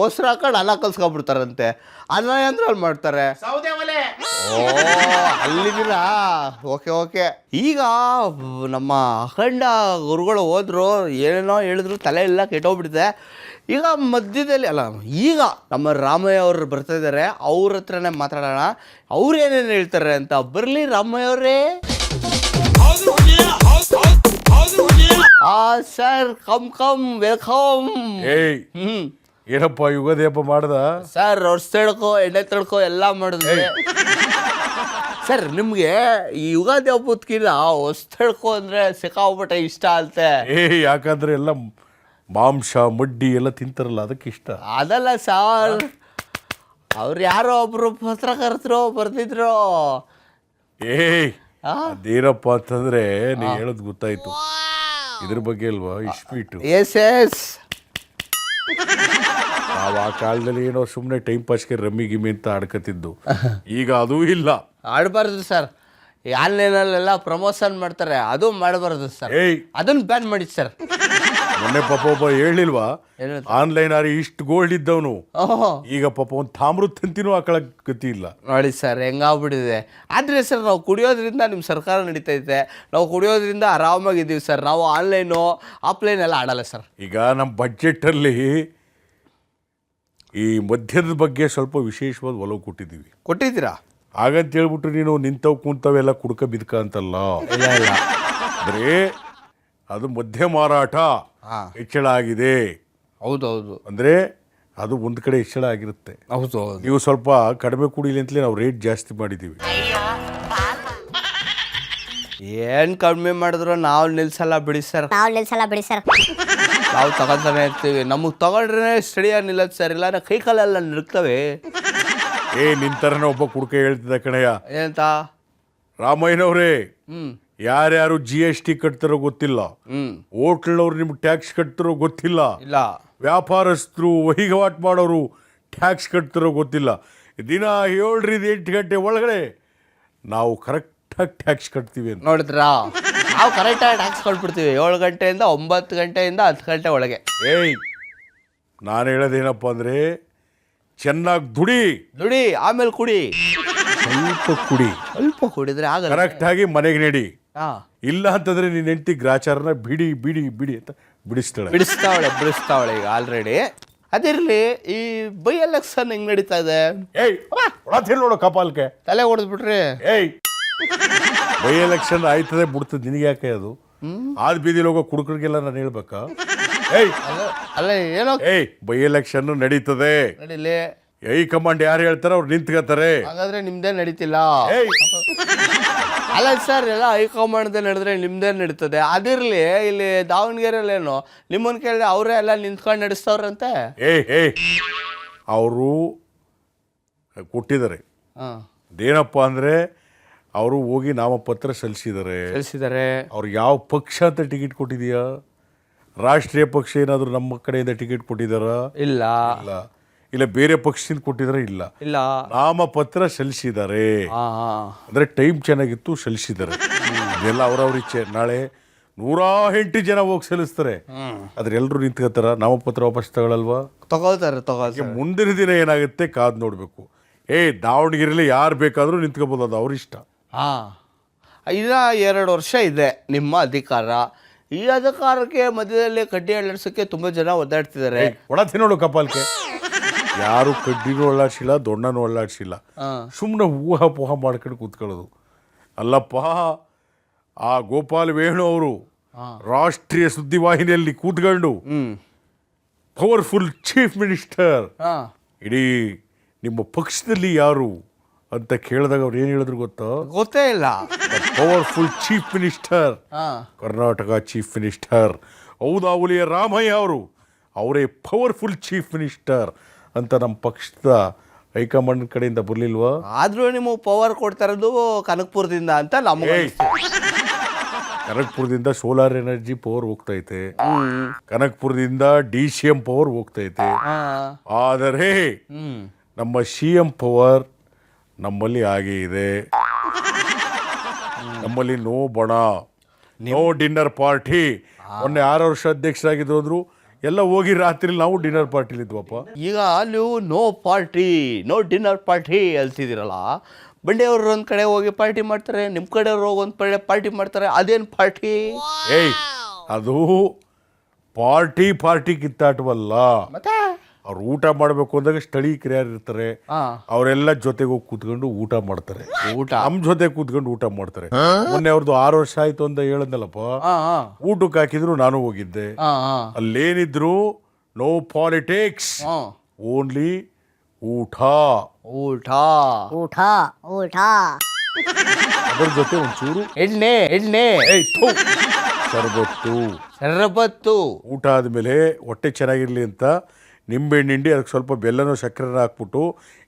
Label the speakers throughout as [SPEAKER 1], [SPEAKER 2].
[SPEAKER 1] ಮೊಸರು ಹಾಕೊಂಡು ಅನ್ನ ಕಲ್ಸ್ಕೊಂಡ್ಬಿಡ್ತಾರಂತೆ. ಅನ್ನ ಅಂದ್ರೆ ಅಲ್ಲಿ ಮಾಡ್ತಾರೆ. ಓ ಅಲ್ಲಿದ್ದೀರಾ? ಓಕೆ. ಈಗ ನಮ್ಮ ಅಖಂಡ ಗುರುಗಳು ಹೋದ್ರು, ಏನೇನೋ ಹೇಳಿದ್ರು, ತಲೆ ಎಲ್ಲ ಕೆಟ್ಟೋಗ್ಬಿಟ್ಟಿದೆ. ಈಗ ಮಧ್ಯದಲ್ಲಿ ಈಗ ನಮ್ಮ ರಾಮಯ್ಯ ಅವರು ಬರ್ತಾ ಇದ್ದಾರೆ, ಅವ್ರ ಹತ್ರನೇ ಮಾತಾಡೋಣ. ಅವ್ರು ಏನೇನು ಹೇಳ್ತಾರೆ ಅಂತ. ಬರಲಿ ರಾಮಯ್ಯ ಅವರೇ. Sir come welcome.
[SPEAKER 2] ಏನಪ್ಪ ಯುಗಾದಿ ಹಬ್ಬ ಮಾಡ್ದ
[SPEAKER 1] ಸರ್? ರೊಟ್ಸ್ ತಡ್ಕೋ, ಎಣ್ಣೆ ತಡ್ಕೋ ಎಲ್ಲ ಮಾಡಿದ್ವಿ ಸರ್. ನಿಮ್ಗೆ ಈ ಯುಗಾದಿ ಹಬ್ಬದಕ್ಕಿಂತ ಹೊಸ್ ತಡ್ಕೋ ಅಂದ್ರೆ ಸಿಕ್ಕಾಬಿಟ್ಟೆ ಇಷ್ಟ ಅಂತೆ.
[SPEAKER 2] ಯಾಕಂದ್ರೆ ಎಲ್ಲ ಮಾಂಸ ಮಡ್ಡಿ ಎಲ್ಲ ತಿಂತಾರಲ್ಲ, ಅದಕ್ಕೆ ಇಷ್ಟ.
[SPEAKER 1] ಅದಲ್ಲ ಸರ್, ಅವ್ರು ಯಾರೋ ಒಬ್ರು ಪತ್ರಕರ್ತರು ಬರ್ತಿದ್ರು.
[SPEAKER 2] ಅದೇನಪ್ಪ ಅಂತಂದ್ರೆ ನೀ ಹೇಳೋದು ಗೊತ್ತಾಯ್ತು. ಇದ್ರ ಬಗ್ಗೆ ಅಲ್ವಾ ಇಸ್ಪೀಟು?
[SPEAKER 1] ಎಸ್.
[SPEAKER 2] ನಾವು ಆ ಕಾಲದಲ್ಲಿ ಏನೋ ಸುಮ್ಮನೆ ಟೈಮ್ ಪಾಸ್ಗೆ ರಮ್ಮಿ ಗಿಮ್ಮಿ ಅಂತ ಆಡ್ಕತಿದ್ದು. ಈಗ ಅದೂ ಇಲ್ಲ.
[SPEAKER 1] ಆಡಬಾರ್ದು ಸರ್. ಈ ಆನ್ಲೈನಲ್ಲೆಲ್ಲ ಪ್ರಮೋಷನ್ ಮಾಡ್ತಾರೆ, ಅದು ಮಾಡಬಾರ್ದು ಸರ್. ಅದನ್ನ ಬ್ಯಾನ್ ಮಾಡಿ ಸರ್.
[SPEAKER 2] ಮೊನ್ನೆ ಪಾಪ ಒಬ್ಬ ಹೇಳಿಲ್ವಾ, ಆನ್ಲೈನ್ ಆರಿ ಇಷ್ಟು ಗೋಲ್ಡ್ ಇದ್ದವನು ಈಗ ಪಾಪ ಒಂದು ತಾಮ್ರದ ತಂತಿನೂ ಹಾಕಳಕ್ ಗತಿ ಇಲ್ಲ.
[SPEAKER 1] ನೋಡಿ ಸರ್ ಹೆಂಗಾಗ್ಬಿಟ್ಟಿದೆ. ಆದರೆ ಸರ್ ನಾವು ಕುಡಿಯೋದ್ರಿಂದ ನಿಮ್ಮ ಸರ್ಕಾರ ನಡೀತೈತೆ, ನಾವು ಕುಡಿಯೋದ್ರಿಂದ ಆರಾಮಾಗಿದ್ದೀವಿ ಸರ್. ನಾವು ಆನ್ಲೈನು ಆಫ್ಲೈನ್ ಎಲ್ಲ ಆಡಲ್ಲ ಸರ್.
[SPEAKER 2] ಈಗ ನಮ್ಮ ಬಡ್ಜೆಟಲ್ಲಿ ಈ ಮದ್ಯದ ಬಗ್ಗೆ ಸ್ವಲ್ಪ ವಿಶೇಷವಾದ ಒಲವು
[SPEAKER 1] ಕೊಟ್ಟಿದ್ದೀರಾ?
[SPEAKER 2] ಹಾಗಂತ ಹೇಳ್ಬಿಟ್ಟು ನೀನು ನಿಂತವು ಕೂಂತವೆಲ್ಲ ಕುಡ್ಕ ಬಿದ್ಕ ಅಂತಲ್ಲ.
[SPEAKER 1] ಇಲ್ಲ
[SPEAKER 2] ಅಂದ್ರೆ ಅದು ಮದ್ಯ ಮಾರಾಟ ಹೆಚ್ಚಳ ಆಗಿದೆ.
[SPEAKER 1] ಹೌದೌದು.
[SPEAKER 2] ಅಂದ್ರೆ ಅದು ಒಂದು ಕಡೆ ಹೆಚ್ಚಳ ಆಗಿರುತ್ತೆ.
[SPEAKER 1] ಹೌದು.
[SPEAKER 2] ನೀವು ಸ್ವಲ್ಪ ಕಡಿಮೆ ಕುಡಿಲಿ ಅಂತಲೇ ನಾವು ರೇಟ್ ಜಾಸ್ತಿ ಮಾಡಿದ್ದೀವಿ.
[SPEAKER 1] ಏನು ಕಡಿಮೆ ಮಾಡಿದ್ರು ನಾವು ನಿಲ್ಸಲ್ಲ ಬಿಡಿ ಸರ್. ನಾವು ತಗೊಂತಾನೆ ಇರ್ತೀವಿ. ನಮಗೆ ತಗೊಂಡ್ರೆ ಸ್ಟಡಿಯಾಗಿ ನಿಲ್ಲೋದು ಸರ್, ಇಲ್ಲ ಕೈ ಕಾಲೆಲ್ಲ ನಿಲ್ತವೆ.
[SPEAKER 2] ನಿಂತರನೇ ಒಬ್ಬ ಕುಡ್ಕ ಹೇಳ್ತಿದ್ದ ಕಣಯ್ಯ.
[SPEAKER 1] ಏನಂತ?
[SPEAKER 2] ರಾಮಯ್ಯನವ್ರೇ, ಯಾರ್ಯಾರು GST ಕಟ್ತಾರೋ ಗೊತ್ತಿಲ್ಲ, ಹೋಟ್ಲ್ನವ್ರು ನಿಮ್ಗೆ ಟ್ಯಾಕ್ಸ್ ಕಟ್ತಾರೋ ಗೊತ್ತಿಲ್ಲ, ವ್ಯಾಪಾರಸ್ಥರು ವಹಿವಾಟು ಮಾಡೋರು ಟ್ಯಾಕ್ಸ್ ಕಟ್ತಾರೋ ಗೊತ್ತಿಲ್ಲ. ದಿನ 7 ರಿಂದ 8 ಗಂಟೆ ಒಳಗಡೆ ನಾವು ಕರೆಕ್ಟಾಗಿ ಟ್ಯಾಕ್ಸ್ ಕಟ್ತೀವಿ ಅಂತ
[SPEAKER 1] ನೋಡಿದ್ರಾ? ನಾವು ಕರೆಕ್ಟಾಗಿ ಟ್ಯಾಕ್ಸ್ ಕೊಟ್ಬಿಡ್ತೀವಿ. 7 ಗಂಟೆಯಿಂದ 9 ಗಂಟೆಯಿಂದ 10 ಗಂಟೆ ಒಳಗೆ.
[SPEAKER 2] ನಾನು ಹೇಳೋದೇನಪ್ಪ ಅಂದರೆ, ಚೆನ್ನಾಗಿ ದುಡಿ,
[SPEAKER 1] ಆಮೇಲೆ ಕುಡಿ.
[SPEAKER 2] ಸ್ವಲ್ಪ
[SPEAKER 1] ಕುಡಿದ್ರೆ ಆಗಲ್ಲ.
[SPEAKER 2] ಕರೆಕ್ಟಾಗಿ ಮನೆಗೆ ನಡಿ. ಇಲ್ಲ ಅಂತಂದ್ರೆ ನಿನ್ನ ಹೆಂಡತಿ ಗ್ರಾಚಾರನ ಬಿಡಿ ಅಂತ ಬಿಡಿಸ್ತಾವಳೆ
[SPEAKER 1] ಈಗ ಆಲ್ರೆಡಿ. ಅದಿರ್ಲಿ, ಈ ಬೈ ಎಲೆಕ್ಷನ್ ಹೆಂಗ್ ನಡೀತಾ ಇದೆ?
[SPEAKER 2] ನೋಡು ಕಪಾಲ್ಕೆ
[SPEAKER 1] ತಲೆ ಹೊಡೆದ್ಬಿಟ್ರಿ.
[SPEAKER 2] ಬೈ ಎಲೆಕ್ಷನ್ ಆಯ್ತದೆ ಬಿಡ್ತದೆ, ನಿನಗೆ ಯಾಕೆ ಅದು? ಆದ್ ಬೀದಿಲಿ ಹೋಗೋ ಕುಡುಕರಿಗೆಲ್ಲ ನಾನು ಹೇಳ್ಬೇಕಾ?
[SPEAKER 1] ಅಲ್ಲ ಏನೋ
[SPEAKER 2] ಬೈ ಎಲೆಕ್ಷನ್ ನಡೀತದೆ.
[SPEAKER 1] ನಡೀಲಿ.
[SPEAKER 2] ಕಮಾಂಡ್ ಯಾರು ಹೇಳ್ತಾರ ಅವ್ರು ನಿಂತ್ಕೋತಾರೆ.
[SPEAKER 1] ಹಾಗಾದ್ರೆ ನಿಮ್ದೇ ನಡೀತಿಲ್ಲ. ಅಲ್ಲ ಸರ್, ಎಲ್ಲ ಹೈಕಮಾಂಡ್ ನಡೆದ್ರೆ ನಿಮ್ದೇ ನಡೀತದೆ. ಅದಿರ್ಲಿ, ಇಲ್ಲಿ ದಾವಣಗೆರೆಯಲ್ಲಿ ಏನು ನಿಮ್ಮನ್ನ ಕೇಳಿದ್ರೆ ಅವರೇ ಎಲ್ಲ ನಿಂತ್ಕೊಂಡು ನಡೆಸ್ತವ್ರಂತೆ.
[SPEAKER 2] ಅವರು ಕೊಟ್ಟಿದ್ದಾರೆ. ಅದೇನಪ್ಪ ಅಂದ್ರೆ, ಅವರು ಹೋಗಿ ನಾಮಪತ್ರ ಸಲ್ಲಿಸಿದ್ದಾರೆ. ಅವ್ರು ಯಾವ ಪಕ್ಷ ಅಂತ ಟಿಕೆಟ್ ಕೊಟ್ಟಿದೀಯಾ? ರಾಷ್ಟ್ರೀಯ ಪಕ್ಷ ಏನಾದ್ರು ನಮ್ಮ ಕಡೆಯಿಂದ ಟಿಕೆಟ್ ಕೊಟ್ಟಿದಾರ? ಇಲ್ಲ ಬೇರೆ ಪಕ್ಷದಿಂದ ಕೊಟ್ಟಿದಾರ? ಇಲ್ಲ. ನಾಮಪತ್ರ ಸಲ್ಲಿಸಿದ್ದಾರೆ. ಅಂದ್ರೆ ಟೈಮ್ ಚೆನ್ನಾಗಿತ್ತು, ಸಲ್ಲಿಸಿದ್ದಾರೆ. ಇದೆಲ್ಲ ಅವ್ರವ್ರ ಇಚ್ಛೆ. ನಾಳೆ 108 ಜನ ಹೋಗಿ ಸಲ್ಲಿಸ್ತಾರೆ, ಆದ್ರೆ ಎಲ್ಲರೂ ನಿಂತ್ಕೋತಾರ? ನಾಮಪತ್ರ ವಾಪಸ್ ತಗೊಳಲ್ವಾ?
[SPEAKER 1] ತಗೊಳ್ತಾರೆ.
[SPEAKER 2] ಮುಂದಿನ ದಿನ ಏನಾಗುತ್ತೆ ಕಾದ್ ನೋಡ್ಬೇಕು. ದಾವಣಗೆರೆಯಲ್ಲಿ ಯಾರು ಬೇಕಾದ್ರೂ ನಿಂತ್ಕೋಬಹುದು, ಅದು ಅವ್ರ ಇಷ್ಟ.
[SPEAKER 1] ಇನ್ನ 2 ವರ್ಷ ಇದೆ ನಿಮ್ಮ ಅಧಿಕಾರ. ಈ ಅಧಿಕಾರಕ್ಕೆ ಮಧ್ಯದಲ್ಲಿ ಕಡ್ಡಿ ಅಳ್ಳಾಡ್ಸೋಕ್ಕೆ ತುಂಬಾ ಜನ ಒದ್ದಾಡ್ತಿದ್ದಾರೆ.
[SPEAKER 2] ಒಡತಿ ನೋಡು ಕಪಾಲ್ಕೆ, ಯಾರು ಕಡ್ಡಿನೂ ಅಳ್ಳಾಡ್ಸಿಲ್ಲ, ದೊಣ್ಣನೂ ಅಳ್ಳಾಡ್ಸಿಲ್ಲ. ಸುಮ್ಮನೆ ಊಹಾಪೋಹ ಮಾಡ್ಕೊಂಡು ಕೂತ್ಕೊಳ್ಳೋದು. ಅಲ್ಲಪ್ಪ, ಆ ಗೋಪಾಲ್ ವೇಣು ಅವರು ರಾಷ್ಟ್ರೀಯ ಸುದ್ದಿವಾಹಿನಿಯಲ್ಲಿ ಕೂತ್ಕೊಂಡು ಪವರ್ಫುಲ್ ಚೀಫ್ ಮಿನಿಸ್ಟರ್, ಇಡೀ ನಿಮ್ಮ ಪಕ್ಷದಲ್ಲಿ ಯಾರು ಅಂತ ಕೇಳಿದಾಗ ಅವ್ರು ಏನು ಹೇಳಿದ್ರು
[SPEAKER 1] ಗೊತ್ತೇ ಇಲ್ಲ.
[SPEAKER 2] Powerful chief minister, Karnataka chief minister ಔದಾವುಲಿಯ ರಾಮಯ್ಯ ಅವರೇ ಪವರ್ಫುಲ್ ಚೀಫ್ ಮಿನಿಸ್ಟರ್ ಅಂತ ನಮ್ಮ ಪಕ್ಷದ ಹೈಕಮಾಂಡ್ ಕಡೆಯಿಂದ ಬರಲಿಲ್ವಾ?
[SPEAKER 1] ಆದ್ರೂ ನಿಮಗೆ ಪವರ್ ಕೊಡ್ತಾ ಇರೋದು ಕನಕಪುರದಿಂದ ಅಂತ ನಮಗೆ.
[SPEAKER 2] ಕನಕಪುರದಿಂದ ಸೋಲಾರ್ ಎನರ್ಜಿ ಪವರ್ ಹೋಗ್ತೈತೆ, ಕನಕಪುರದಿಂದ DCM ಪವರ್ ಹೋಗ್ತೈತೆ. ಆದರೆ ನಮ್ಮ CM ಪವರ್ ನಮ್ಮಲ್ಲಿ ಹಾಗೆ ಇದೆ. ನಮ್ಮಲ್ಲಿ ನೋ ಬಣ, ನೋ ಡಿನ್ನರ್ ಪಾರ್ಟಿ. ಮೊನ್ನೆ 6 ವರ್ಷ ಅಧ್ಯಕ್ಷರಾಗಿದ್ರು ಅಂದ್ರು, ಎಲ್ಲ ಹೋಗಿ ರಾತ್ರಿ ನಾವು ಡಿನ್ನರ್ ಪಾರ್ಟಿಲಿ ಇದ್ವಪ್ಪ.
[SPEAKER 1] ಈಗ ನೀವು no party no dinner party ಹೇಳ್ತಿದ್ದೀರಲ್ಲ, ಬಂಡೆಯವರು ಒಂದು ಕಡೆ ಹೋಗಿ ಪಾರ್ಟಿ ಮಾಡ್ತಾರೆ, ನಿಮ್ಮ ಕಡೆಯವ್ರು ಹೋಗಿ ಒಂದು ಕಡೆ ಪಾರ್ಟಿ ಮಾಡ್ತಾರೆ, ಅದೇನು ಪಾರ್ಟಿ?
[SPEAKER 2] ಏಯ್ ಅದು ಪಾರ್ಟಿ ಕಿತ್ತಾಟವಲ್ಲ.
[SPEAKER 1] ಮತ್ತೆ
[SPEAKER 2] ಅವ್ರು ಊಟ ಮಾಡಬೇಕು ಅಂದಾಗ ಸ್ಥಳೀಕರು ಯಾರು ಇರ್ತಾರೆ ಅವರೆಲ್ಲ ಜೊತೆಗೆ ಹೋಗಿ ಕೂತ್ಕೊಂಡು ಊಟ ಮಾಡ್ತಾರೆ. ನಮ್ಮ ಜೊತೆ ಕೂತ್ಕೊಂಡು ಊಟ ಮಾಡ್ತಾರೆ. ಮೊನ್ನೆ ಅವ್ರದ್ದು 6 ವರ್ಷ ಆಯ್ತು ಅಂತ ಹೇಳದ್ನಲ್ಲಪ್ಪ, ಊಟಕ್ಕೆ ಹಾಕಿದ್ರು ನಾನು ಹೋಗಿದ್ದೆ. ಅಲ್ಲೇನಿದ್ರು ನೋ ಪಾಲಿಟಿಕ್ಸ್, ಓನ್ಲಿ ಊಟ
[SPEAKER 1] ಊಟ
[SPEAKER 3] ಊಟ ಊಟ.
[SPEAKER 2] ಅದ್ರ ಜೊತೆ ಒಂಚೂರು
[SPEAKER 1] ಎಣ್ಣೆ ಶರಬತ್ತು.
[SPEAKER 2] ಊಟ ಆದ್ಮೇಲೆ ಹೊಟ್ಟೆ ಚೆನ್ನಾಗಿರ್ಲಿ ಅಂತ ನಿಂಬೆಹಣ್ಣು ಹಿಂಡಿ ಅದಕ್ಕೆ ಸ್ವಲ್ಪ ಬೆಲ್ಲನೋ ಸಕ್ಕರೆನ ಹಾಕ್ಬಿಟ್ಟು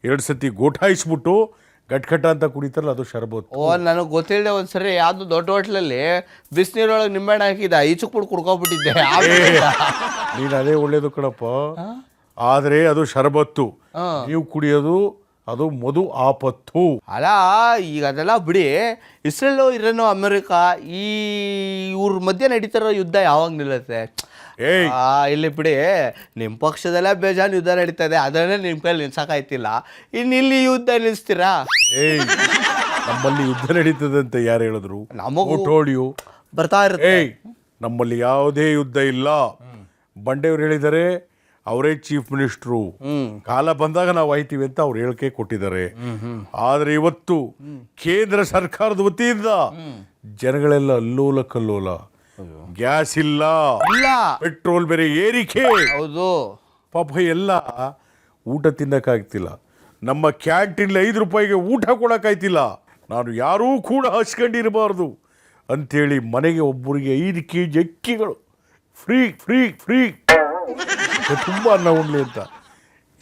[SPEAKER 2] 2 ಸತಿ ಗೋಟಾಯಿಸ್ಬಿಟ್ಟು ಗಟ್ಕಟ ಅಂತ ಕುಡಿತಾರಲ್ಲ, ಅದು ಶರಬತ್ತು.
[SPEAKER 1] ಓ, ನನಗೆ ಗೊತ್ತಿಲ್ಲದೆ ಒಂದ್ಸರಿ ಯಾವ್ದು ದೊಡ್ಡ ಹೋಟ್ಲಲ್ಲಿ ಬಿಸಿನೀರೊಳಗೆ ನಿಂಬೆಹಣ್ಣು ಹಾಕಿದ್ದ, ಈಚಕ್ಬಿಟ್ಟು ಕುಡ್ಕೊಬಿಟ್ಟಿದ್ದೆ.
[SPEAKER 2] ನೀನು ಅದೇ ಒಳ್ಳೇದು ಕಣಪ್ಪ. ಆದರೆ ಅದು ಶರಬತ್ತು, ನೀವು ಕುಡಿಯೋದು ಅದು ಮಧು ಆಪತ್ತು.
[SPEAKER 1] ಅಲ್ಲ, ಈಗ ಅದೆಲ್ಲ ಬಿಡಿ. ಇಸ್ರೇಲು, ಇರಾನು, ಅಮೆರಿಕ ಇವ್ರ ಮಧ್ಯೆ ನಡೀತಿರೋ ಯುದ್ಧ ಯಾವಾಗ ನಿಲ್ಲುತ್ತೆ? ಇಲ್ಲಿ ಬಿಡಿ, ನಿಮ್ಮ ಪಕ್ಷದಲ್ಲೇ ಬೇಜಾನ್ ಯುದ್ಧ ನಡೀತಾ ಇದೆ, ಅದನ್ನೇ ನಿಮ್ಮ ಕೈಲಿ ನಿಲ್ಸಕ್ಕಾಯ್ತಿಲ್ಲ, ಇನ್ನು ಇಲ್ಲಿ ಯುದ್ಧ ನಿಲ್ಲಿಸ್ತೀರಾ?
[SPEAKER 2] ನಮ್ಮಲ್ಲಿ ಯುದ್ಧ ನಡೀತದೆ ಅಂತ ಯಾರು ಹೇಳಿದ್ರು?
[SPEAKER 1] ನಮಗೂ ಬರ್ತಾ ಇರುತ್ತೆ.
[SPEAKER 2] ನಮ್ಮಲ್ಲಿ ಯಾವುದೇ ಯುದ್ಧ ಇಲ್ಲ. ಬಂಡೆಯವ್ರು ಹೇಳಿದ್ದಾರೆ, ಅವರೇ ಚೀಫ್ ಮಿನಿಸ್ಟ್ರು, ಕಾಲ ಬಂದಾಗ ನಾವು ಆಯ್ತೀವಿ ಅಂತ ಅವ್ರು ಹೇಳಿಕೆ ಕೊಟ್ಟಿದ್ದಾರೆ. ಆದ್ರೆ ಇವತ್ತು ಕೇಂದ್ರ ಸರ್ಕಾರದ ವತಿಯಿಂದ ಜನಗಳೆಲ್ಲ ಅಲ್ಲೋಲ ಕಲ್ಲೋಲ. ಗ್ಯಾಸ್ ಇಲ್ಲ, ಪೆಟ್ರೋಲ್ ಬೇರೆ ಏರಿಕೆ.
[SPEAKER 1] ಹೌದು
[SPEAKER 2] ಪಾಪ ಎಲ್ಲ ಊಟ ತಿನ್ನಕ್ಕಾಗ್ತಿಲ್ಲ. ನಮ್ಮ ಕ್ಯಾಂಟೀನ್ 5 ರೂಪಾಯಿಗೆ ಊಟ ಕೊಡಕ್ಕಾಯ್ತಿಲ್ಲ. ನಾನು ಯಾರೂ ಕೂಡ ಹಚ್ಕೊಂಡಿರಬಾರ್ದು ಅಂಥೇಳಿ ಮನೆಗೆ ಒಬ್ಬರಿಗೆ 5 kg ಅಕ್ಕಿಗಳು ಫ್ರೀ ಫ್ರೀ ಫ್ರೀ ತುಂಬ ಅನ್ನ ಉಣ್ಲಿ ಅಂತ.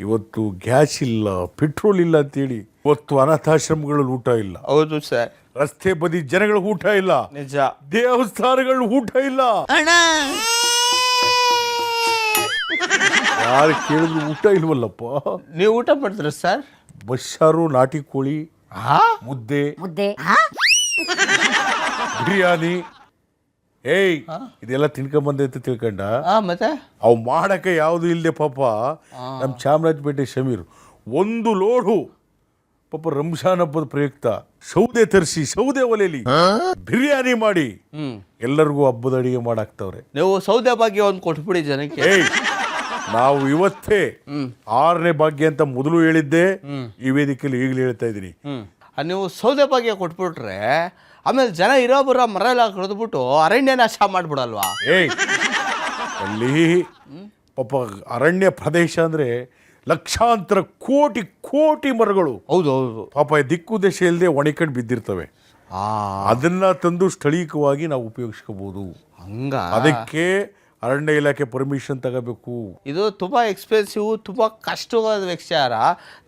[SPEAKER 2] ಇವತ್ತು ಗ್ಯಾಸ್ ಇಲ್ಲ, ಪೆಟ್ರೋಲ್ ಇಲ್ಲ ಅಂತೇಳಿ ಇವತ್ತು ಅನಾಥಾಶ್ರಮಗಳಲ್ಲಿ ಊಟ ಇಲ್ಲ.
[SPEAKER 1] ಹೌದು ಸರ್.
[SPEAKER 2] ರಸ್ತೆ ಬದಿ ಜನಗಳಿಗೆ ಊಟ ಇಲ್ಲ.
[SPEAKER 1] ನಿಜ.
[SPEAKER 2] ದೇವಸ್ಥಾನಗಳು ಊಟ ಇಲ್ಲ. ಯಾರು ಕೇಳಿದ್ರು ಊಟ ಇಲ್ವಲ್ಲಪ್ಪ.
[SPEAKER 1] ನೀವು ಊಟ ಮಾಡ್ತೀರ ಸರ್?
[SPEAKER 2] ಬಸ್ಸಾರು, ನಾಟಿ ಕೋಳಿ, ಮುದ್ದೆ, ಬಿರಿಯಾನಿ, ಇದೆಲ್ಲ ತಿನ್ಕೊಂಬಂದೆ ಅಂತ ತಿಳ್ಕೊಂಡ.
[SPEAKER 1] ಮತ್ತೆ
[SPEAKER 2] ಅವು ಮಾಡಕ್ಕೆ ಯಾವುದು ಇಲ್ಲದೆ ಪಾಪ ನಮ್ಮ ಚಾಮರಾಜಪೇಟೆ ಶಮೀರ್ 1 ಲೋಡು ಪಾಪ ರಂಜಾನ್ ಹಬ್ಬದ ಪ್ರಯುಕ್ತ ಸೌದೆ ತರಿಸಿ ಸೌದೆ ಒಲೆಯಲ್ಲಿ ಬಿರಿಯಾನಿ ಮಾಡಿ ಎಲ್ಲರಿಗೂ ಹಬ್ಬದ ಅಡಿಗೆ ಮಾಡಾಕ್ತವ್ರೆ.
[SPEAKER 1] ನೀವು ಸೌದೆ ಭಾಗ್ಯ ಒಂದು ಕೊಟ್ಬಿಡಿ ಜನಕ್ಕೆ.
[SPEAKER 2] ನಾವು ಇವತ್ತೇ 6ನೇ ಭಾಗ್ಯ ಅಂತ ಮೊದಲು ಹೇಳಿದ್ದೆ, ಈ ವೇದಿಕೆಯಲ್ಲಿ ಈಗಲೂ ಹೇಳ್ತಾ ಇದ್ದೀನಿ.
[SPEAKER 1] ನೀವು ಸೌದೆ ಭಾಗ್ಯ ಕೊಟ್ಬಿಟ್ರೆ ಆಮೇಲೆ ಜನ ಇರೋಬರ ಮರ ಎಲ್ಲ ಕಡಿದ್ಬಿಟ್ಟು ಅರಣ್ಯ ನಾಶ ಮಾಡ್ಬಿಡಲ್ವಾ?
[SPEAKER 2] ಅಲ್ಲಿ ಪಾಪ ಅರಣ್ಯ ಪ್ರದೇಶ ಅಂದ್ರೆ ಲಕ್ಷಾಂತರ ಕೋಟಿ ಮರಗಳು.
[SPEAKER 1] ಹೌದು ಹೌದು.
[SPEAKER 2] ಪಾಪ ದಿಕ್ಕು ದೇಶ ಇಲ್ಲದೆ ಒಣಕೊಂಡು ಬಿದ್ದಿರ್ತವೆ. ಅದನ್ನ ತಂದು ಸ್ಥಳೀಯವಾಗಿ ನಾವು ಉಪಯೋಗಿಸ್ಕೋಬಹುದು. ಅದಕ್ಕೆ ಅರಣ್ಯ ಇಲಾಖೆ ಪರ್ಮಿಷನ್ ತಗೋಬೇಕು.
[SPEAKER 1] ಇದು ತುಂಬಾ ಎಕ್ಸ್ಪೆನ್ಸಿವ್, ತುಂಬಾ ಕಷ್ಟವಾದ ವಿಚಾರ.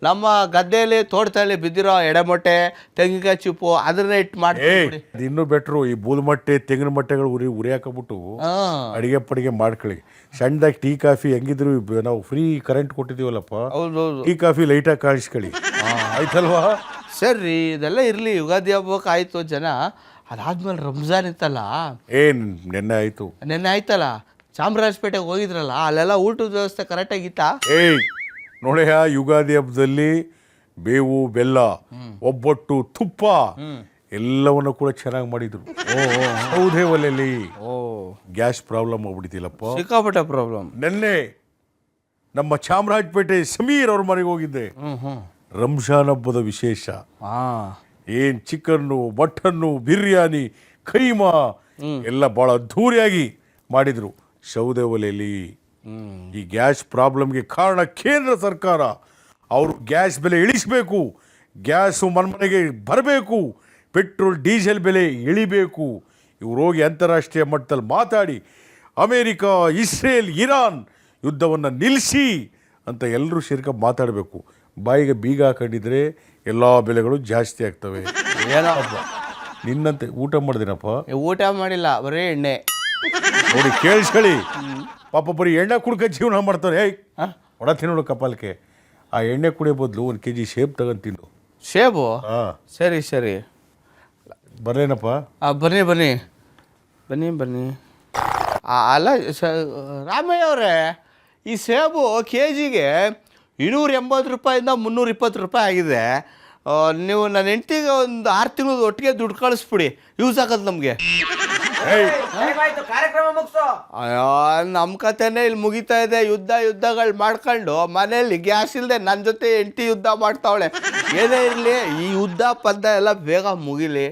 [SPEAKER 1] ನಮ್ಮ ಗದ್ದೆಯಲ್ಲಿ ತೋಟದಲ್ಲಿ ಬಿದ್ದಿರೋ ಎಡೆಮೊಟ್ಟೆ, ತೆಂಗಿನಕಾಯಿ ಚಿಪ್ಪು ಅದನ್ನ ಇಟ್ಟು ಮಾಡಿ
[SPEAKER 2] ಇನ್ನೂ ಬೆಟ್ರು. ಈ ಬೂಲ್ಮಟ್ಟೆ, ತೆಂಗಿನ ಮಟ್ಟೆಗಳು ಉರಿ ಹಾಕಬಿಟ್ಟು ಅಡಿಗೆ ಪಡಿಗೆ ಮಾಡ್ಕೊಳ್ಳಿ. ಸಣ್ಣದಾಗಿ ಟೀ ಕಾಫಿ ಹೆಂಗಿದ್ರು ನಾವು ಫ್ರೀ ಕರೆಂಟ್ ಕೊಟ್ಟಿದ್ದೀವಲ್ಲಪ್ಪ, ಟೀ ಕಾಫಿ ಲೈಟಾಗಿ ಕಾಣಿಸ್ಕೊಳ್ಳಿ, ಆಯ್ತಲ್ವಾ?
[SPEAKER 1] ಸರಿ, ಇದೆಲ್ಲ ಇರಲಿ. ಯುಗಾದಿ ಹಬ್ಬಕ್ಕೆ ಆಯ್ತು ಜನ. ಅದಾದ್ಮೇಲೆ ರಂಜಾನ್ ಇತ್ತಲ್ಲ,
[SPEAKER 2] ನೆನ್ನೆ
[SPEAKER 1] ಆಯ್ತಲ್ಲ, ಚಾಮರಾಜಪೇಟೆಗೆ ಹೋಗಿದ್ರಲ್ಲ, ಅಲ್ಲೆಲ್ಲ ಊಟದ ವ್ಯವಸ್ಥೆ ಕರೆಕ್ಟಾಗಿತ್ತಾ?
[SPEAKER 2] ನೋಡೆಯ ಯುಗಾದಿ ಹಬ್ಬದಲ್ಲಿ ಬೇವು, ಬೆಲ್ಲ, ಒಬ್ಬಟ್ಟು, ತುಪ್ಪ ಎಲ್ಲವನ್ನು ಕೂಡ ಚೆನ್ನಾಗಿ ಮಾಡಿದ್ರು. ಸೌದೆ ಒಲೆಯಲ್ಲಿ ಗ್ಯಾಸ್ ಪ್ರಾಬ್ಲಮ್ ಆಗ್ಬಿಡ್ತಿಲ್ಲಪ್ಪ,
[SPEAKER 1] ಸಿಕ್ಕಾಪಟ್ಟೆ ಪ್ರಾಬ್ಲಮ್.
[SPEAKER 2] ನೆನ್ನೆ ನಮ್ಮ ಚಾಮರಾಜಪೇಟೆ ಸಮೀರ್ ಅವ್ರ ಮನೆಗೆ ಹೋಗಿದ್ದೆ. ರಂಜಾನ್ ಹಬ್ಬದ ವಿಶೇಷ ಏನ್ ಚಿಕನ್ನು, ಮಟನ್ನು, ಬಿರಿಯಾನಿ, ಕೈಮಾ ಎಲ್ಲ ಬಹಳ ಅದ್ಧೂರಿಯಾಗಿ ಮಾಡಿದ್ರು ಸೌದೆ ಒಲೆಯಲ್ಲಿ. ಈ ಗ್ಯಾಸ್ ಪ್ರಾಬ್ಲಮ್ಗೆ ಕಾರಣ ಕೇಂದ್ರ ಸರ್ಕಾರ. ಅವರು ಗ್ಯಾಸ್ ಬೆಲೆ ಇಳಿಸಬೇಕು, ಗ್ಯಾಸು ಮನೆಗೆ ಬರಬೇಕು, ಪೆಟ್ರೋಲ್ ಡೀಸೆಲ್ ಬೆಲೆ ಇಳಿಬೇಕು. ಇವ್ರು ಹೋಗಿ ಅಂತಾರಾಷ್ಟ್ರೀಯ ಮಟ್ಟದಲ್ಲಿ ಮಾತಾಡಿ ಅಮೇರಿಕ, ಇಸ್ರೇಲ್, ಇರಾನ್ ಯುದ್ಧವನ್ನು ನಿಲ್ಲಿಸಿ ಅಂತ ಎಲ್ಲರೂ ಸೇರ್ಕೊಂಡು ಮಾತಾಡಬೇಕು. ಬಾಯಿಗೆ ಬೀಗ ಹಾಕೊಂಡಿದ್ರೆ ಎಲ್ಲ ಬೆಲೆಗಳು ಜಾಸ್ತಿ ಆಗ್ತವೆ.
[SPEAKER 1] ಏನಪ್ಪ
[SPEAKER 2] ನಿನ್ನಂತೆ ಊಟ ಮಾಡಿದಿನಪ್ಪ?
[SPEAKER 1] ಊಟ ಮಾಡಿಲ್ಲ, ಬರೀ ಎಣ್ಣೆ.
[SPEAKER 2] ನೋಡಿ ಕೇಳಿಸ್ಕೊಳ್ಳಿ, ಪಾಪ ಬರೀ ಎಣ್ಣೆ ಕುಡ್ಕ ಜೀವನ ಮಾಡ್ತಾರೆ. ಒಡ ತಿನ್ನೋಡು ಕಪಾಲಕ್ಕೆ. ಆ ಎಣ್ಣೆ ಕುಡಿಯೋ ಬದಲು 1 kg ಸೇಬು ತಗೊಂಡು ತಿನ್ನು.
[SPEAKER 1] ಸೇಬು? ಸರಿ ಸರಿ,
[SPEAKER 2] ಬರ್ಲೇನಪ್ಪ?
[SPEAKER 1] ಬನ್ನಿ ಬನ್ನಿ ಬನ್ನಿ ಬನ್ನಿ. ಅಲ್ಲ ರಾಮಯ್ಯ ಅವರೇ, ಈ ಸೇಬು ಕೆ ಜಿಗೆ 280 ರೂಪಾಯಿಂದ 320 ರೂಪಾಯಿ ಆಗಿದೆ. ನೀವು ನನ್ನ ಹೆಂಡ್ತಿಗೆ ಒಂದು 6 ತಿಂಗಳು ಒಟ್ಟಿಗೆ ದುಡ್ಡು ಕಳಿಸ್ಬಿಡಿ, ಯೂಸ್ ಆಗತ್ತೆ ನಮಗೆ. ಅಯ್ಯೋ, ನಮ್ಮ ಕಥೆನೇ ಇಲ್ಲಿ ಮುಗಿತಾ ಇದೆ. ಯುದ್ಧಗಳು ಮಾಡ್ಕೊಂಡು ಮನೆಯಲ್ಲಿ ಗ್ಯಾಸ್ ಇಲ್ಲದೆ ನನ್ನ ಜೊತೆ ಹೆಂಡ್ತಿ ಯುದ್ಧ ಮಾಡ್ತಾವಳೆ. ಏನೇ ಇರಲಿ, ಈ ಯುದ್ಧ ಪದ್ಧ ಎಲ್ಲ ಬೇಗ ಮುಗಿಲಿ,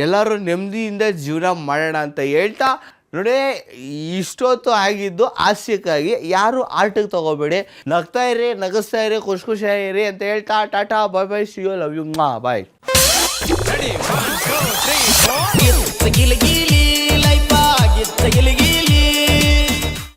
[SPEAKER 1] ಎಲ್ಲರೂ ನೆಮ್ಮದಿಯಿಂದ ಜೀವನ ಮಾಡೋಣ ಅಂತ ಹೇಳ್ತಾ ನೋಡಿ, ಇಷ್ಟೊತ್ತು ಆಗಿದ್ದು ಹಾಸ್ಯಕ್ಕಾಗಿ. ಯಾರು ಆರ್ಟಿಗೆ ತಗೋಬೇಡಿ, ನಗ್ತಾ ಇರಿ, ನಗಿಸ್ತಾ ಇರಿ, ಖುಷಿಯಾಗಿರಿ ಅಂತ ಹೇಳ್ತಾ tata, bye bye, see you, love you, bye.
[SPEAKER 4] ಗಿಲಿ ಗಿಲಿ ಲೈಫ್ ಆಗಿತ್ತ ಗಿಲಿ